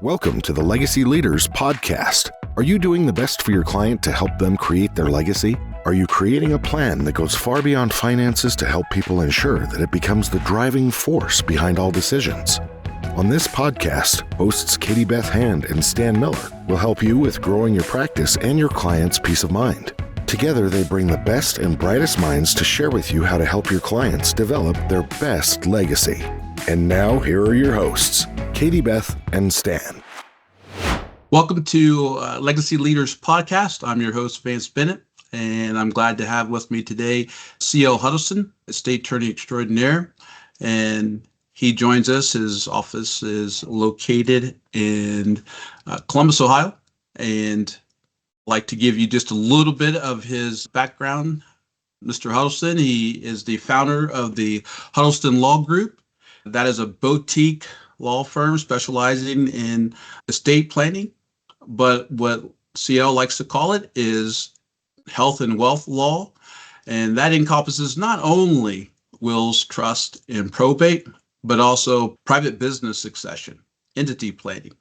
Welcome to the Legacy Leaders Podcast. Are you doing the best for your client to help them create their legacy? Are you creating a plan that goes far beyond finances to help people ensure that it becomes the driving force behind all decisions? On this podcast, hosts Katie Beth Hand and Stan Miller will help you with growing your practice and your clients' peace of mind. Together, they bring the best and brightest minds to share with you how to help your clients develop their best legacy. And now, here are your hosts, Katie Beth and Stan. Welcome to Legacy Leaders Podcast. I'm your host, Vance Bennett, and I'm glad to have with me today C.L. Huddleston, Estate Attorney Extraordinaire, and he joins us. His office is located in Columbus, Ohio, and I'd like to give you just a little bit of his background. Mr. Huddleston, he is the founder of the Huddleston Law Group. That is a boutique law firm specializing in estate planning, but what CL likes to call it is health and wealth law, and that encompasses not only wills, trust, and probate, but also private business succession, entity planning,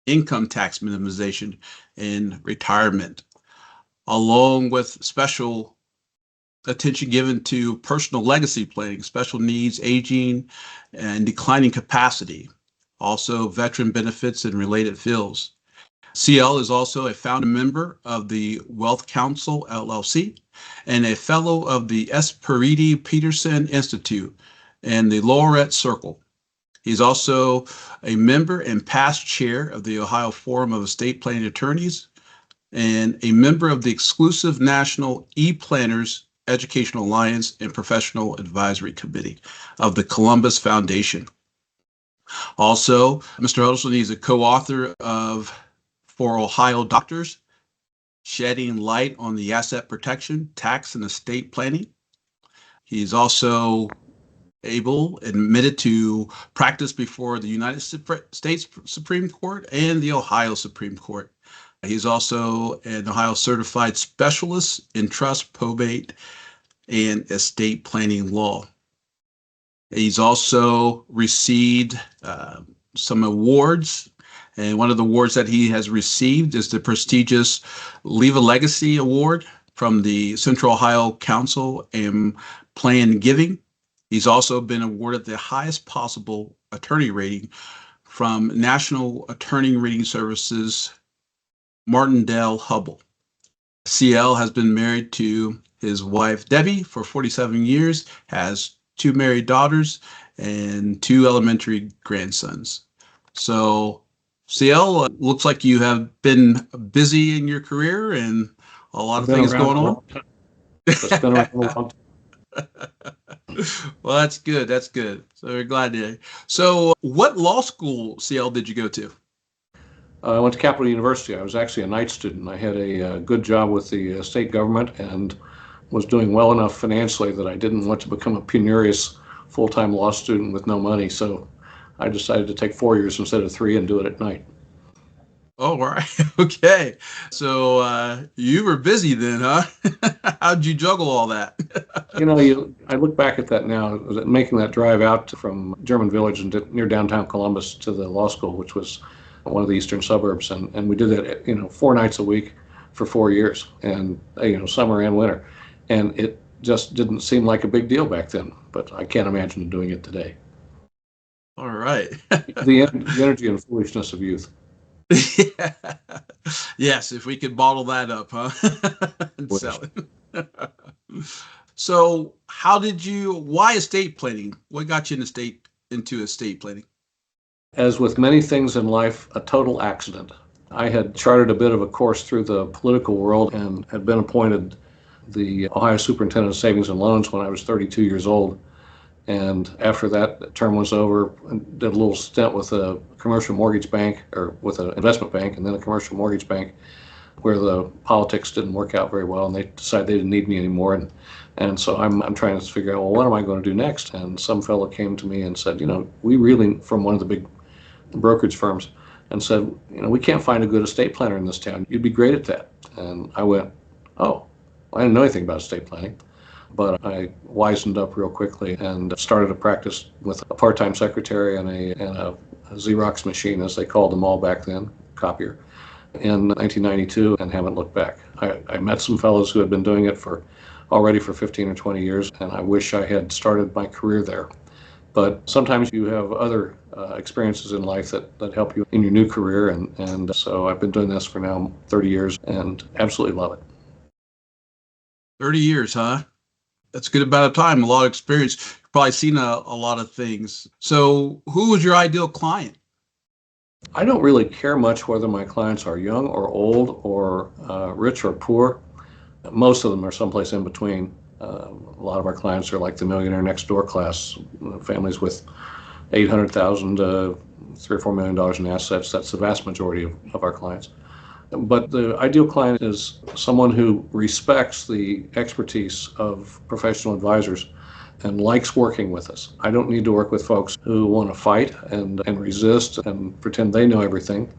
income tax minimization, and retirement, along with special attention given to personal legacy planning, special needs, aging, and declining capacity, also veteran benefits and related fields. CL is also a founding member of the WealthCounsel, LLC, and a fellow of the S. Paridi Peterson Institute and the Laureate Circle. He's also a member and past chair of the Ohio Forum of Estate Planning Attorneys and a member of the exclusive National E-Planners Educational Alliance and Professional Advisory Committee of the Columbus Foundation. Also, Mr. Huddleston is a co-author of For Ohio Doctors, Shedding Light on the Asset Protection, Tax, and Estate Planning. He's also able, admitted to practice before the United States Supreme Court and the Ohio Supreme Court. He's also an Ohio certified specialist in trust, probate, and estate planning law. He's also received some awards, and one of the awards that he has received is the prestigious Leave a Legacy Award from the Central Ohio Council and Plan Giving. He's also been awarded the highest possible attorney rating from National Attorney Rating Services Martindale-Hubbell. CL has been married to his wife, Debbie, for 47 years, has 2 married daughters and 2 elementary grandsons. So, CL, looks like you have been busy in your career and a lot of things going on. It's been around a long time. Well, that's good. That's good. So we're glad to hear. So what law school, CL, did you go to? I went to Capital University. I was actually a night student. I had a good job with the state government and was doing well enough financially that I didn't want to become a penurious full-time law student with no money. So I decided to take 4 years instead of 3 and do it at night. Oh, all right. Okay. So you were busy then, huh? How'd you juggle all that? I look back at that now, making that drive out from German Village and near downtown Columbus to the law school, which was one of the eastern suburbs. And we did that, 4 nights a week for 4 years, and, summer and winter. And it just didn't seem like a big deal back then, but I can't imagine doing it today. All right. the energy and foolishness of youth. Yeah. Yes, if we could bottle that up, huh? And sell it. So why estate planning? What got you into estate planning? As with many things in life, a total accident. I had charted a bit of a course through the political world and had been appointed the Ohio Superintendent of Savings and Loans when I was 32 years old. And after that term was over, I did a little stint with a commercial mortgage bank, or with an investment bank, and then a commercial mortgage bank, where the politics didn't work out very well, and they decided they didn't need me anymore. And so I'm trying to figure out, well, what am I going to do next? And some fellow came to me and said, we really, from one of the big brokerage firms, and said, we can't find a good estate planner in this town. You'd be great at that. And I went, oh, I didn't know anything about estate planning. But I wisened up real quickly and started a practice with a part-time secretary and a a Xerox machine, as they called them all back then, copier, in 1992, and haven't looked back. I met some fellows who had been doing it already for 15 or 20 years, and I wish I had started my career there. But sometimes you have other experiences in life that help you in your new career, and so I've been doing this for now 30 years and absolutely love it. 30 years, huh? That's a good amount of time, a lot of experience. You've probably seen a lot of things. So who was your ideal client? I don't really care much whether my clients are young or old or rich or poor. Most of them are someplace in between. A lot of our clients are like the millionaire next door class, families with $800,000 to $3 or $4 million in assets. That's the vast majority of our clients. But the ideal client is someone who respects the expertise of professional advisors and likes working with us. I don't need to work with folks who want to fight and resist and pretend they know everything.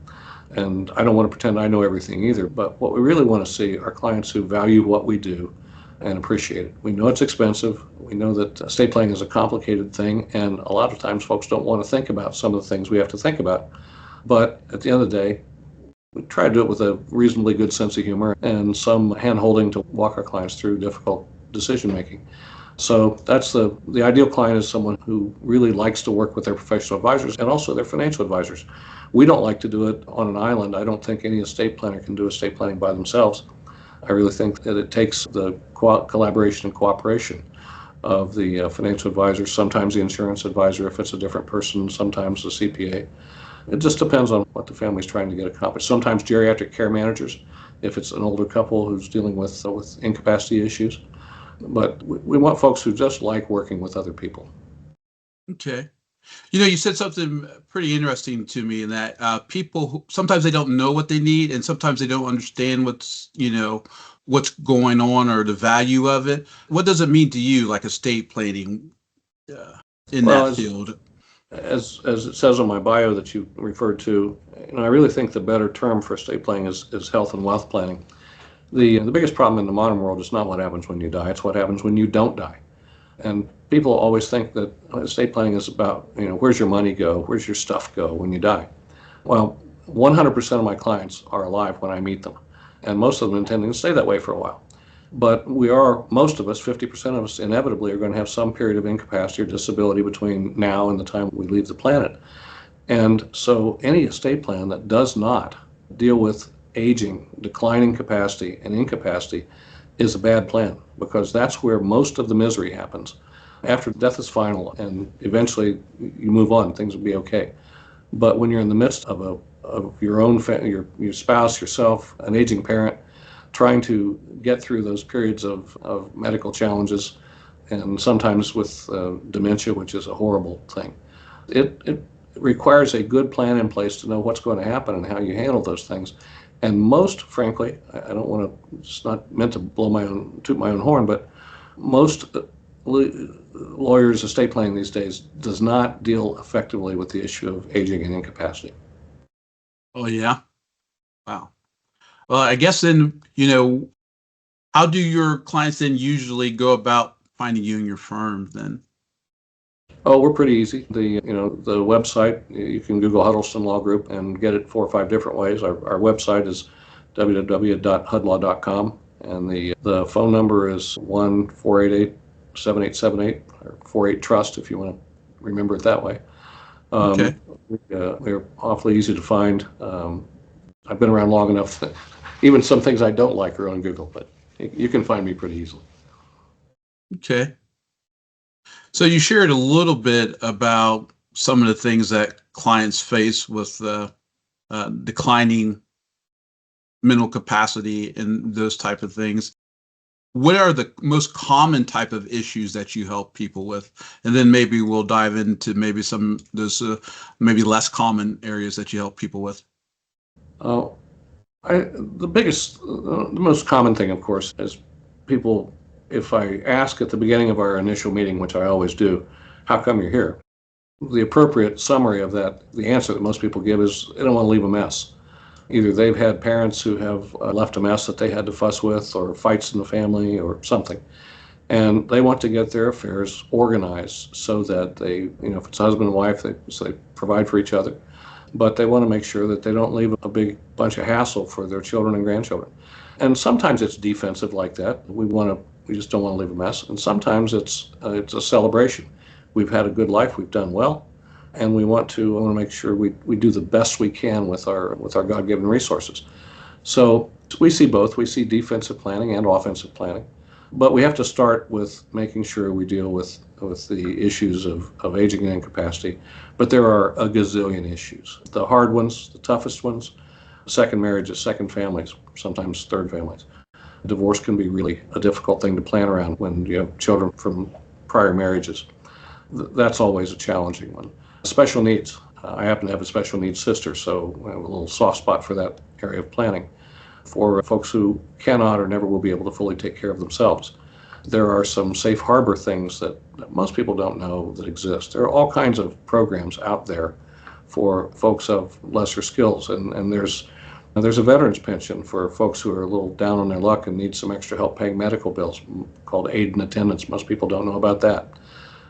And I don't want to pretend I know everything either. But what we really want to see are clients who value what we do and appreciate it. We know it's expensive. We know that estate planning is a complicated thing. And a lot of times folks don't want to think about some of the things we have to think about. But at the end of the day, we try to do it with a reasonably good sense of humor and some hand-holding to walk our clients through difficult decision-making. So that's the ideal client is someone who really likes to work with their professional advisors and also their financial advisors. We don't like to do it on an island. I don't think any estate planner can do estate planning by themselves. I really think that it takes the collaboration and cooperation of the financial advisor, sometimes the insurance advisor if it's a different person, sometimes the CPA. It just depends on what the family's trying to get accomplished. Sometimes geriatric care managers, if it's an older couple who's dealing with incapacity issues. But we want folks who just like working with other people. Okay. You said something pretty interesting to me in that people sometimes they don't know what they need, and sometimes they don't understand what's going on or the value of it. What does it mean to you, like estate planning in that field? As it says on my bio that you referred to, I really think the better term for estate planning is health and wealth planning. The biggest problem in the modern world is not what happens when you die, it's what happens when you don't die. And people always think that estate planning is about, where's your money go, where's your stuff go when you die. Well, 100% of my clients are alive when I meet them, and most of them intending to stay that way for a while. But most of us, 50% of us, inevitably are going to have some period of incapacity or disability between now and the time we leave the planet. And so any estate plan that does not deal with aging, declining capacity, and incapacity is a bad plan, because that's where most of the misery happens. After death is final and eventually you move on, things will be okay. But when you're in the midst of your own your spouse, yourself, an aging parent, trying to get through those periods of medical challenges, and sometimes with dementia, which is a horrible thing, it requires a good plan in place to know what's going to happen and how you handle those things. And most, frankly, I don't want to, it's not meant to toot my own horn, but most lawyers' estate planning these days does not deal effectively with the issue of aging and incapacity. Oh, yeah? Wow. Well, I guess then, how do your clients then usually go about finding you and your firm then? Oh, we're pretty easy. The website, you can Google Huddleston Law Group and get it 4 or 5 different ways. Our website is www.hudlaw.com, and the phone number is 1-488-7878, or 48-TRUST if you want to remember it that way. Okay. We're awfully easy to find. I've been around long enough that even some things I don't like are on Google, but you can find me pretty easily. Okay. So you shared a little bit about some of the things that clients face with declining mental capacity and those type of things. What are the most common type of issues that you help people with? And then maybe we'll dive into maybe some of those maybe less common areas that you help people with. The most common thing, of course, is people, if I ask at the beginning of our initial meeting, which I always do, how come you're here? The appropriate summary of that, the answer that most people give is they don't want to leave a mess. Either they've had parents who have left a mess that they had to fuss with, or fights in the family or something. And they want to get their affairs organized so that they, if it's husband and wife, they provide for each other. but they want to make sure that they don't leave a big bunch of hassle for their children and grandchildren. And sometimes it's defensive like that. We just don't want to leave a mess. And sometimes it's a celebration. We've had a good life. We've done well, and we want to make sure we do the best we can with our God-given resources. So we see both. We see defensive planning and offensive planning, but we have to start with making sure we deal with the issues of aging and incapacity. But there are a gazillion issues. The hard ones, the toughest ones, second marriages, second families, sometimes third families. Divorce can be really a difficult thing to plan around when you have children from prior marriages. That's always a challenging one. Special needs. I happen to have a special needs sister, so I have a little soft spot for that area of planning. For folks who cannot or never will be able to fully take care of themselves, there are some safe harbor things that most people don't know that exist. There are all kinds of programs out there for folks of lesser skills, and there's a veterans pension for folks who are a little down on their luck and need some extra help paying medical bills, called aid and attendance. Most people don't know about that.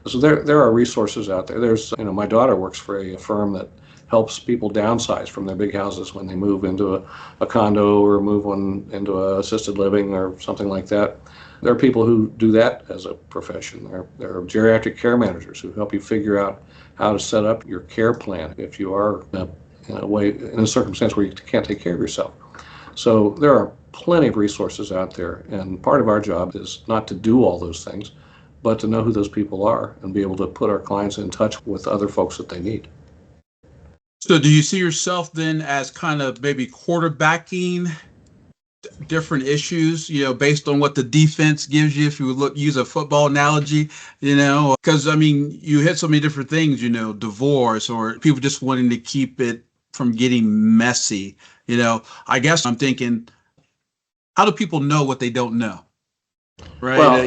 So there are resources out there. There's, my daughter works for a firm that helps people downsize from their big houses when they move into a condo or move one into a assisted living or something like that. There are people who do that as a profession. There are geriatric care managers who help you figure out how to set up your care plan if you are in a circumstance where you can't take care of yourself. So there are plenty of resources out there, and part of our job is not to do all those things, but to know who those people are and be able to put our clients in touch with other folks that they need. So do you see yourself then as kind of maybe quarterbacking different issues, based on what the defense gives you, if you would use a football analogy, because you hit so many different things, divorce or people just wanting to keep it from getting messy. I guess I'm thinking, how do people know what they don't know? Right. Well,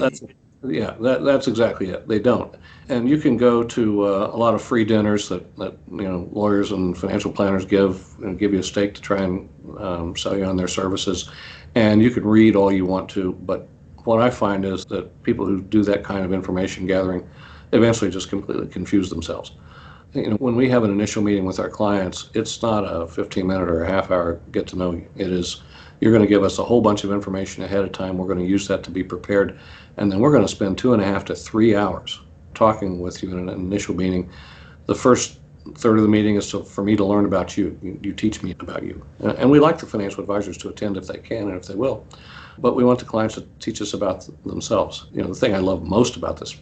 that's exactly it. They don't. And you can go to a lot of free dinners that lawyers and financial planners give you a stake to try and sell you on their services. And you can read all you want to, but what I find is that people who do that kind of information gathering eventually just completely confuse themselves. When we have an initial meeting with our clients, it's not a 15-minute or a half-hour get to know you. It is, you're going to give us a whole bunch of information ahead of time. We're going to use that to be prepared. And then we're going to spend 2.5 to 3 hours talking with you in an initial meeting. The first third of the meeting is for me to learn about you. You teach me about you. And we like the financial advisors to attend if they can and if they will. But we want the clients to teach us about themselves. The thing I love most about this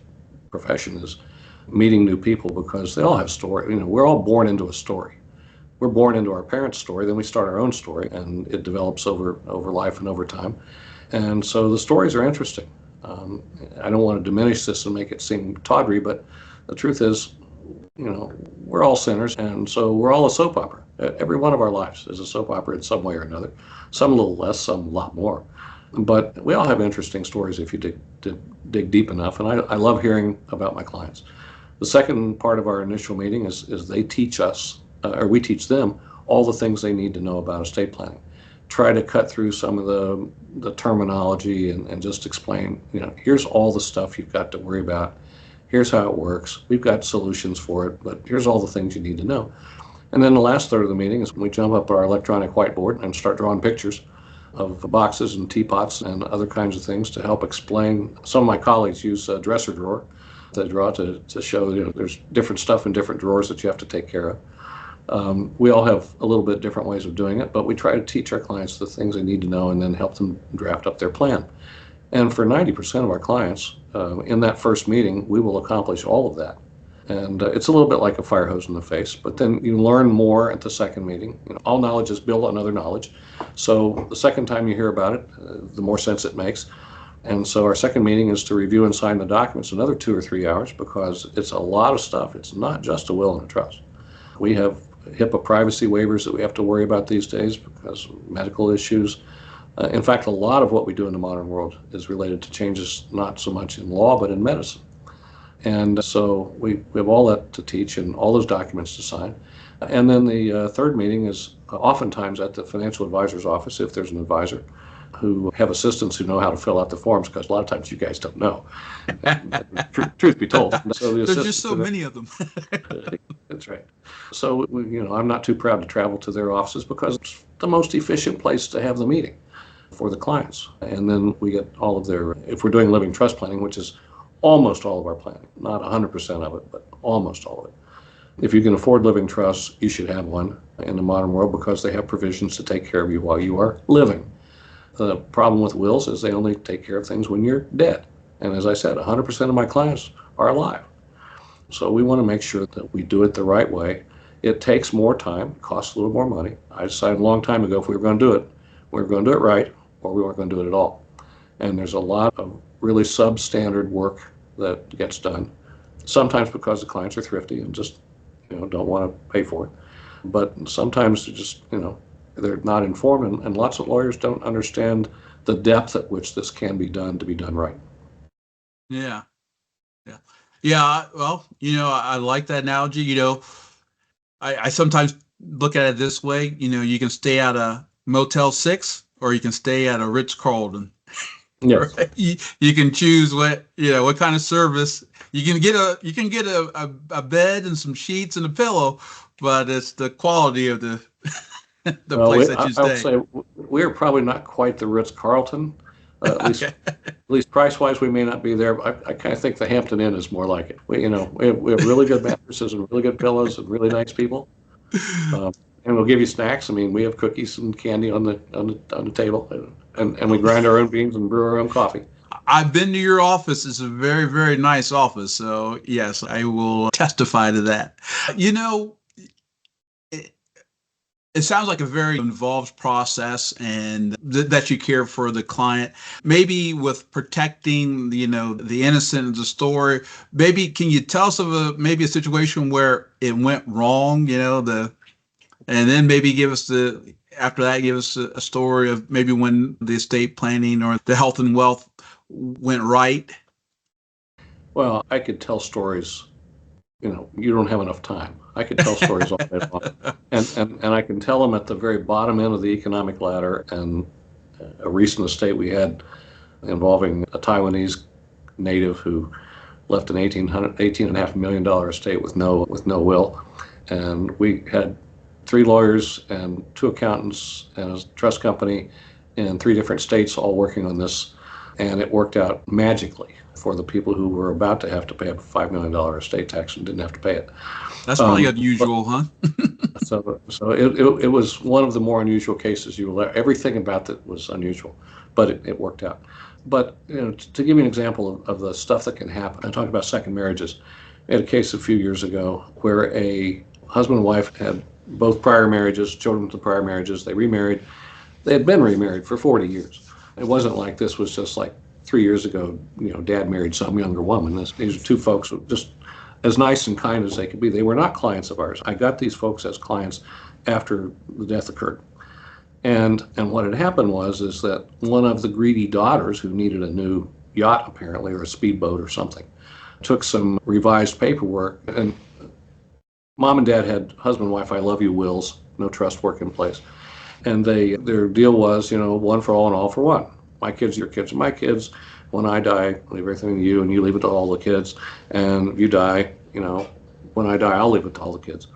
profession is meeting new people, because they all have story. We're all born into a story. We're born into our parents' story, then we start our own story, and it develops over life and over time. And so the stories are interesting. I don't want to diminish this and make it seem tawdry, but the truth is, we're all sinners, and so we're all a soap opera. Every one of our lives is a soap opera in some way or another. Some a little less, some a lot more. But we all have interesting stories if you dig deep enough, and I love hearing about my clients. The second part of our initial meeting is they teach us, or we teach them, all the things they need to know about estate planning. Try to cut through some of the terminology and just explain, here's all the stuff you've got to worry about. Here's how it works. We've got solutions for it, but here's all the things you need to know. And then the last third of the meeting is when we jump up our electronic whiteboard and start drawing pictures of boxes and teapots and other kinds of things to help explain. Some of my colleagues use a dresser drawer to draw to show, there's different stuff in different drawers that you have to take care of. We all have a little bit different ways of doing it, but we try to teach our clients the things they need to know and then help them draft up their plan. And for 90% of our clients, in that first meeting, we will accomplish all of that. And it's a little bit like a fire hose in the face, but then you learn more at the second meeting. All knowledge is built on other knowledge. So the second time you hear about it, the more sense it makes. And so our second meeting is to review and sign the documents, another 2 or 3 hours, because it's a lot of stuff. It's not just a will and a trust. We have HIPAA privacy waivers that we have to worry about these days because of medical issues. In fact, a lot of what we do in the modern world is related to changes not so much in law, but in medicine. And so we have all that to teach and all those documents to sign. And then the third meeting is oftentimes at the financial advisor's office, if there's an advisor. who have assistants who know how to fill out the forms, because a lot of times you guys don't know. Truth be told. So There's just so many of them. That's right. So, I'm not too proud to travel to their offices because it's the most efficient place to have the meeting for the clients. And then we get all of their, if we're doing living trust planning, which is almost all of our planning, not 100% of it, but almost all of it. If you can afford living trusts, you should have one in the modern world because they have provisions to take care of you while you are living. The problem with wills is they only take care of things when you're dead. And as I said, 100% of my clients are alive. So we want to make sure that we do it the right way. It takes more time, costs a little more money. I decided a long time ago if we were going to do it, we were going to do it right, or we weren't going to do it at all. And there's a lot of really substandard work that gets done, sometimes because the clients are thrifty and just don't want to pay for it. But sometimes they're just, they're not informed, and lots of lawyers don't understand the depth at which this can be done to be done right. Yeah. Yeah. Well, I like that analogy. I sometimes look at it this way. You can stay at a Motel 6 or you can stay at a Ritz-Carlton. Yes. Right? You can choose what kind of service. You can get a bed and some sheets and a pillow, but it's the quality of the place that you stay. I would say we're probably not quite the Ritz-Carlton. At least price-wise, we may not be there. But I kind of think the Hampton Inn is more like it. We have really good mattresses and really good pillows and really nice people. And we'll give you snacks. I mean, we have cookies and candy on the table, and we grind our own beans and brew our own coffee. I've been to your office. It's a very, very nice office. So yes, I will testify to that. It sounds like a very involved process, and that you care for the client. Maybe with protecting, the innocent of the story. Maybe can you tell us of a situation where it went wrong? And then maybe give us a story of maybe when the estate planning or the health and wealth went right. Well, I could tell stories. You don't have enough time. I could tell stories all day long. And I can tell them at the very bottom end of the economic ladder. And a recent estate we had involving a Taiwanese native who left an $18.5 million estate with no will. And we had 3 lawyers and 2 accountants and a trust company in 3 different states all working on this. And it worked out magically for the people who were about to have to pay a $5 million estate tax and didn't have to pay it. That's really unusual, huh? So it was one of the more unusual cases. Everything about it was unusual, but it worked out. But to give you an example of the stuff that can happen, I talked about second marriages. I had a case a few years ago where a husband and wife had both prior marriages, children to prior marriages. They remarried. They had been remarried for 40 years. It wasn't like this was just like 3 years ago, dad married some younger woman. These are 2 folks who just as nice and kind as they could be. They were not clients of ours. I got these folks as clients after the death occurred. And what had happened is that one of the greedy daughters, who needed a new yacht apparently, or a speedboat or something, took some revised paperwork, and mom and dad had husband and wife I love you wills, no trust work in place. And their deal was, one for all and all for one. My kids, your kids, are my kids. When I die, I leave everything to you, and you leave it to all the kids. And if you die, when I die, I'll leave it to all the kids.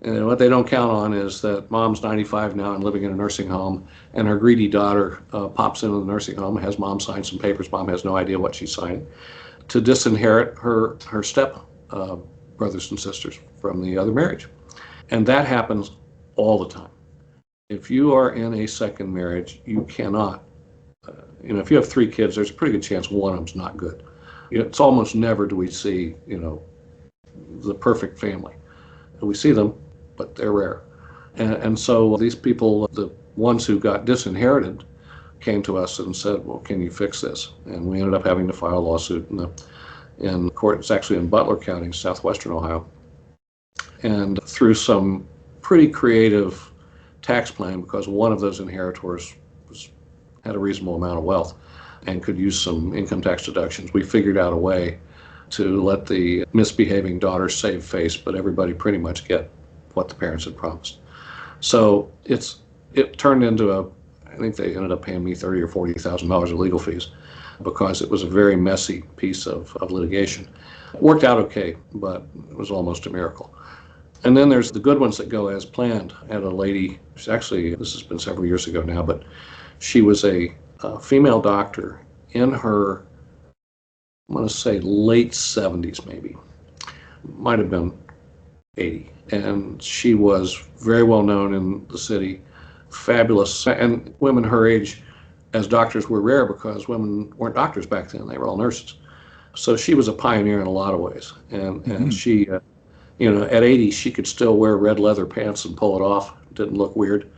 And what they don't count on is that mom's 95 now and living in a nursing home, and her greedy daughter pops into the nursing home, has mom sign some papers. Mom has no idea what she's signing, to disinherit her step brothers and sisters from the other marriage. And that happens all the time. If you are in a second marriage, you cannot. If you have 3 kids, there's a pretty good chance one of them's not good. It's almost never do we see, the perfect family. We see them, but they're rare. And so these people, the ones who got disinherited, came to us and said, well, can you fix this? And we ended up having to file a lawsuit in court. It's actually in Butler County, southwestern Ohio. And through some pretty creative tax plan, because one of those inheritors had a reasonable amount of wealth and could use some income tax deductions, we figured out a way to let the misbehaving daughters save face, but everybody pretty much get what the parents had promised. So it turned into think they ended up paying me $30,000 or $40,000 of legal fees because it was a very messy piece of litigation. It worked out okay, but it was almost a miracle. And then there's the good ones that go as planned. I had a lady, actually, this has been several years ago now, but she was a female doctor in her, I'm going to say late 70s maybe, might have been 80. And she was very well known in the city, fabulous. And women her age as doctors were rare because women weren't doctors back then, they were all nurses. So she was a pioneer in a lot of ways. And she, at 80, she could still wear red leather pants and pull it off, didn't look weird,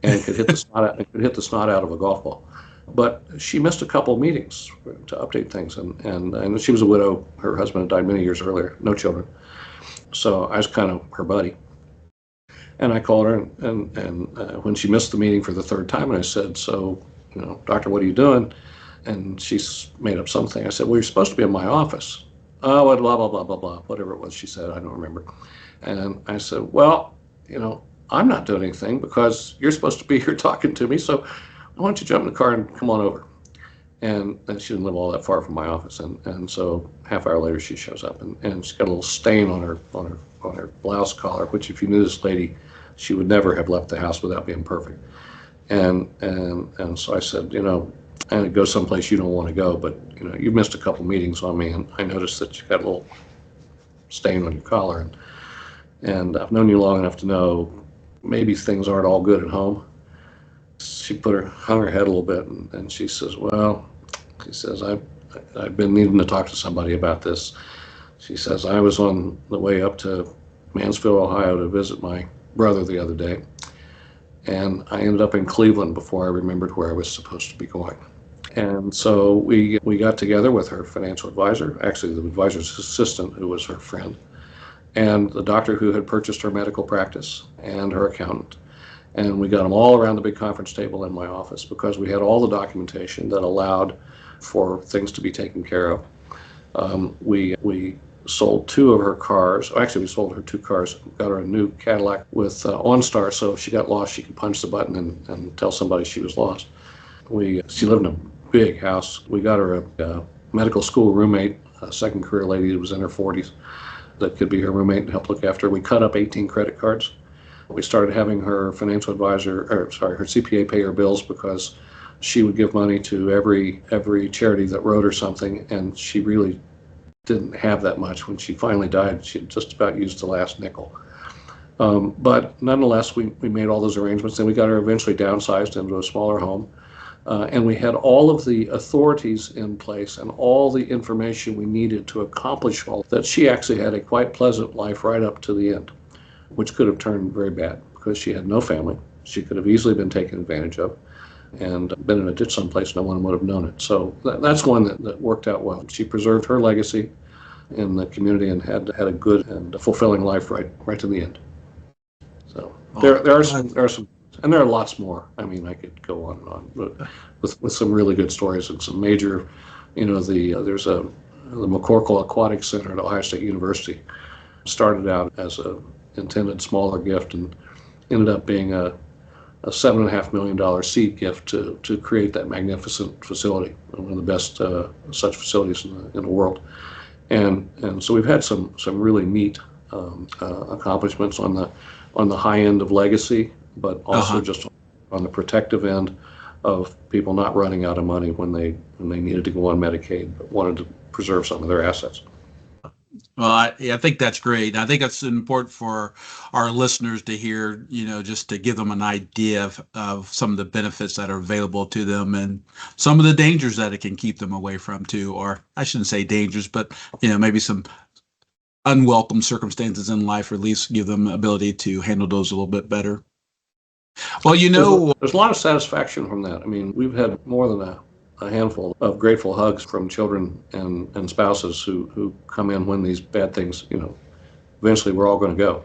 and could hit the snot out of a golf ball. But she missed a couple of meetings to update things, and she was a widow. Her husband had died many years earlier, no children. So I was kind of her buddy. And I called her, and when she missed the meeting for the third time, and I said, so, doctor, what are you doing? And she made up something. I said, well, you're supposed to be in my office. Oh, blah, blah, blah, blah, blah, whatever it was she said, I don't remember. And I said, well, I'm not doing anything because you're supposed to be here talking to me, so why don't you jump in the car and come on over? And she didn't live all that far from my office, and so half hour later she shows up, and she's got a little stain on her blouse collar, which if you knew this lady, she would never have left the house without being perfect. And so I said, and it goes someplace you don't want to go, but you've missed a couple meetings on me, and I noticed that you got a little stain on your collar, and I've known you long enough to know maybe things aren't all good at home. She hung her head a little bit, and she says, well, I've been needing to talk to somebody about this. She says, I was on the way up to Mansfield, Ohio to visit my brother the other day, and I ended up in Cleveland before I remembered where I was supposed to be going. And so we got together with her financial advisor, actually the advisor's assistant, who was her friend, and the doctor who had purchased her medical practice, and her accountant. And we got them all around the big conference table in my office because we had all the documentation that allowed for things to be taken care of. We sold two of her cars. Actually, we sold her two cars. Got her a new Cadillac with OnStar, so if she got lost, she could punch the button and tell somebody she was lost. She lived in a big house. We got her a medical school roommate, a second career lady who was in her 40s that could be her roommate and help look after her. We cut up 18 credit cards. We started having her her CPA pay her bills because she would give money to every charity that wrote her something, and she really didn't have that much. When she finally died, she just about used the last nickel. But nonetheless, we made all those arrangements, and we got her eventually downsized into a smaller home. And we had all of the authorities in place and all the information we needed to accomplish all that. She actually had a quite pleasant life right up to the end, which could have turned very bad because she had no family. She could have easily been taken advantage of and been in a ditch someplace, no one would have known it. So that's one that worked out well. She preserved her legacy in the community and had a good and fulfilling life right to the end. So there are some, and there are lots more. I mean, I could go on and on, but with some really good stories and some major, there's the McCorkle Aquatic Center at Ohio State University. Started out as a intended smaller gift and ended up being a $7.5 million seed gift to create that magnificent facility, one of the best such facilities in the world. And so we've had some really neat accomplishments on the high end of legacy, but also just on the protective end of people not running out of money when they needed to go on Medicaid but wanted to preserve some of their assets. Well, I think that's great. I think that's important for our listeners to hear, just to give them an idea of some of the benefits that are available to them and some of the dangers that it can keep them away from too, or I shouldn't say dangers, but, maybe some unwelcome circumstances in life, or at least give them the ability to handle those a little bit better. Well, there's a lot of satisfaction from that. I mean, we've had more than a handful of grateful hugs from children and spouses who come in when these bad things, eventually we're all going to go.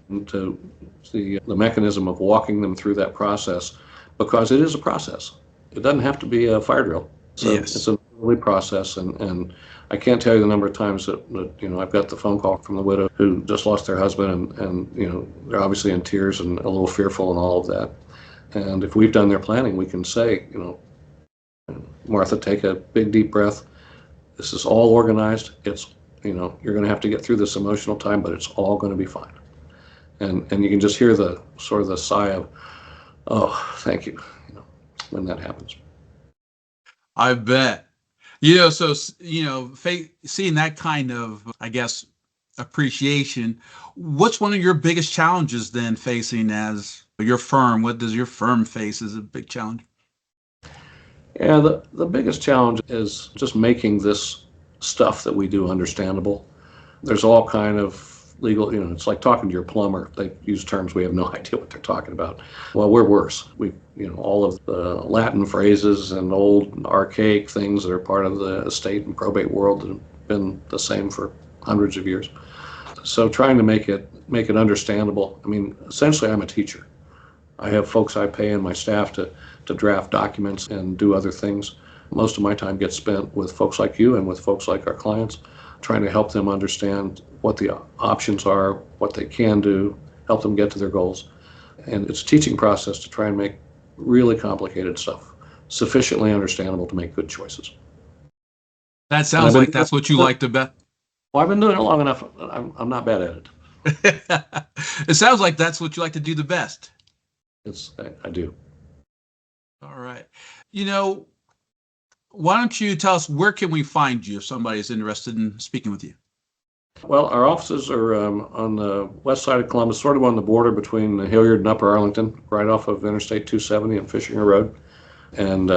And to see the mechanism of walking them through that process, because it is a process. It doesn't have to be a fire drill. It's an early process, and I can't tell you the number of times that I've got the phone call from the widow who just lost their husband, and they're obviously in tears and a little fearful and all of that. And if we've done their planning, we can say, Martha, take a big deep breath. This is all organized. It's, you're going to have to get through this emotional time, but it's all going to be fine. And you can just hear the sort of the sigh of, oh, thank you, when that happens. I bet. So, seeing that kind of, I guess, appreciation, what's one of your biggest challenges then facing as your firm? What does your firm face as a big challenge? Yeah, the biggest challenge is just making this stuff that we do understandable. There's all kind of legal, it's like talking to your plumber. They use terms we have no idea what they're talking about. Well, we're worse. We, all of the Latin phrases and old archaic things that are part of the estate and probate world have been the same for hundreds of years. So trying to make it understandable. I mean, essentially, I'm a teacher. I have folks I pay and my staff to draft documents and do other things. Most of my time gets spent with folks like you and with folks like our clients, trying to help them understand what the options are, what they can do, help them get to their goals. And it's a teaching process to try and make really complicated stuff sufficiently understandable to make good choices. That sounds like that's what you like to bet. Well, I've been doing it long enough. I'm not bad at it. It sounds like that's what you like to do the best. I do. All right. Why don't you tell us, where can we find you if somebody's interested in speaking with you? Well, our offices are on the west side of Columbus, sort of on the border between Hilliard and Upper Arlington, right off of Interstate 270 and Fishinger Road. And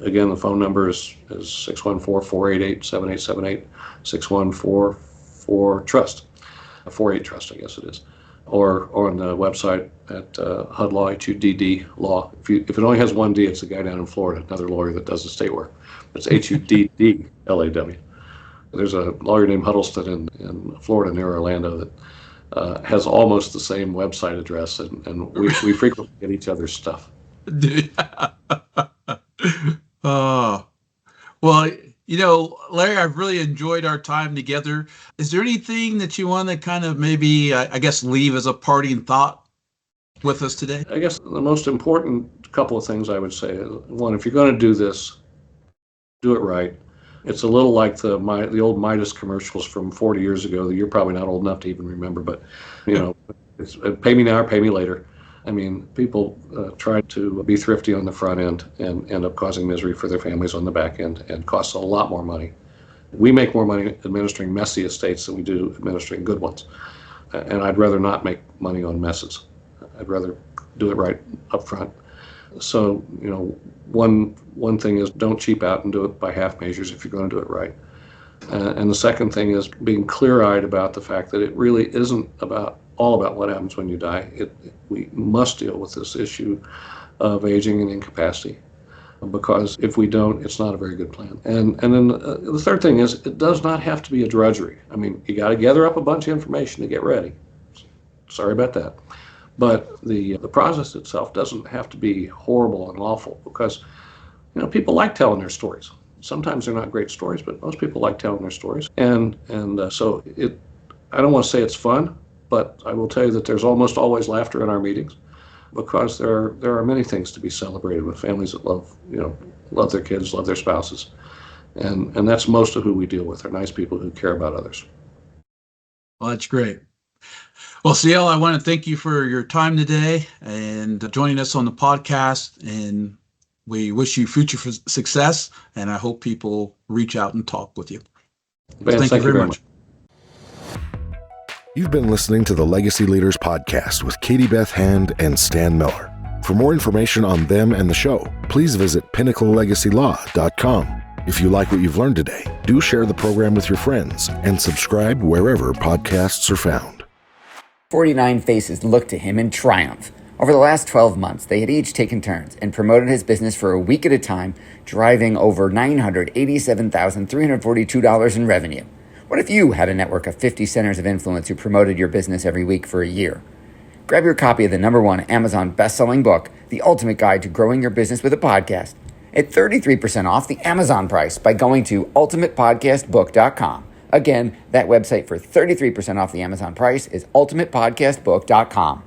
again, the phone number is 614-488-7878, 614-4-TRUST, 48-TRUST, I guess it is. Or on the website at HUD Law, HUDD Law. If it only has one D, it's the guy down in Florida, another lawyer that does estate work. It's HUDD LAW. There's a lawyer named Huddleston in Florida near Orlando that has almost the same website address, and we frequently get each other's stuff. Well, Larry, I've really enjoyed our time together. Is there anything that you want to kind of maybe, I guess, leave as a parting thought with us today? I guess the most important couple of things I would say is, one, if you're going to do this, do it right. It's a little like the old Midas commercials from 40 years ago that you're probably not old enough to even remember, but, it's pay me now or pay me later. I mean, people try to be thrifty on the front end and end up causing misery for their families on the back end, and costs a lot more money. We make more money administering messy estates than we do administering good ones. And I'd rather not make money on messes. I'd rather do it right up front. So, one thing is, don't cheap out and do it by half measures if you're going to do it right. And the second thing is being clear-eyed about the fact that it really isn't all about what happens when you die. We must deal with this issue of aging and incapacity, because if we don't, it's not a very good plan. And then the third thing is, it does not have to be a drudgery. I mean, you got to gather up a bunch of information to get ready. Sorry about that. But the process itself doesn't have to be horrible and awful, because people like telling their stories. Sometimes they're not great stories, but most people like telling their stories. And so I don't want to say it's fun, but I will tell you that there's almost always laughter in our meetings, because there are many things to be celebrated with families that love their kids, love their spouses. And that's most of who we deal with, are nice people who care about others. Well, that's great. Well, CL, I want to thank you for your time today and joining us on the podcast. And we wish you future success. And I hope people reach out and talk with you. Ben, thank you very much. You've been listening to the Legacy Leaders Podcast with Katie Beth Hand and Stan Miller. For more information on them and the show, please visit pinnaclelegacylaw.com. If you like what you've learned today, do share the program with your friends and subscribe wherever podcasts are found. 49 faces looked to him in triumph. Over the last 12 months, they had each taken turns and promoted his business for a week at a time, driving over $987,342 in revenue. What if you had a network of 50 centers of influence who promoted your business every week for a year? Grab your copy of the #1 Amazon best-selling book, The Ultimate Guide to Growing Your Business with a Podcast, at 33% off the Amazon price by going to ultimatepodcastbook.com. Again, that website for 33% off the Amazon price is ultimatepodcastbook.com.